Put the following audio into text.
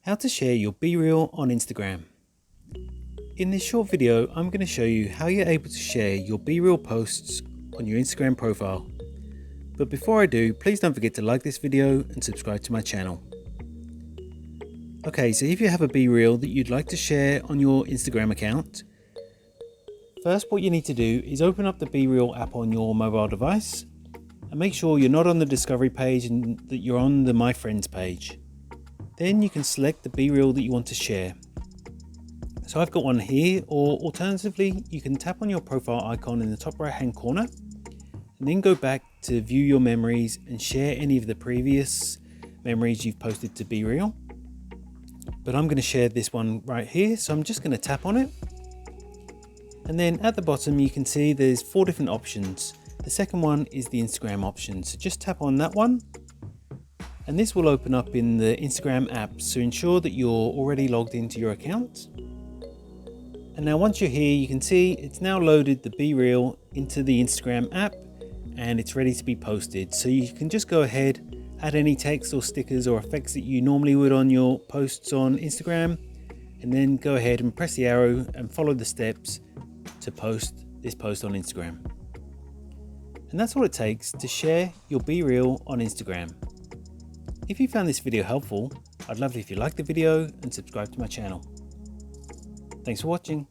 How to share your BeReal on Instagram. In this short video, I'm going to show you how you're able to share your BeReal posts on your Instagram profile. But before I do, please don't forget to like this video and subscribe to my channel. Okay, so if you have a BeReal that you'd like to share on your Instagram account, first what you need to do is open up the BeReal app on your mobile device and make sure you're not on the discovery page and that you're on the My Friends page. Then you can select the BeReal that you want to share. So I've got one here, or alternatively, you can tap on your profile icon in the top right hand corner and then go back to view your memories and share any of the previous memories you've posted to BeReal. But I'm going to share this one right here, so I'm just going to tap on it. And then at the bottom you can see there's 4 different options. The second one is the Instagram option, so just tap on that one. And this will open up in the Instagram app, so ensure that you're already logged into your account. And now once you're here, you can see it's now loaded the BeReal into the Instagram app and it's ready to be posted. So you can just go ahead, add any text or stickers or effects that you normally would on your posts on Instagram, and then go ahead and press the arrow and follow the steps to post this post on Instagram. And that's all it takes to share your BeReal on Instagram. If you found this video helpful, I'd love it if you liked the video and subscribe to my channel. Thanks for watching.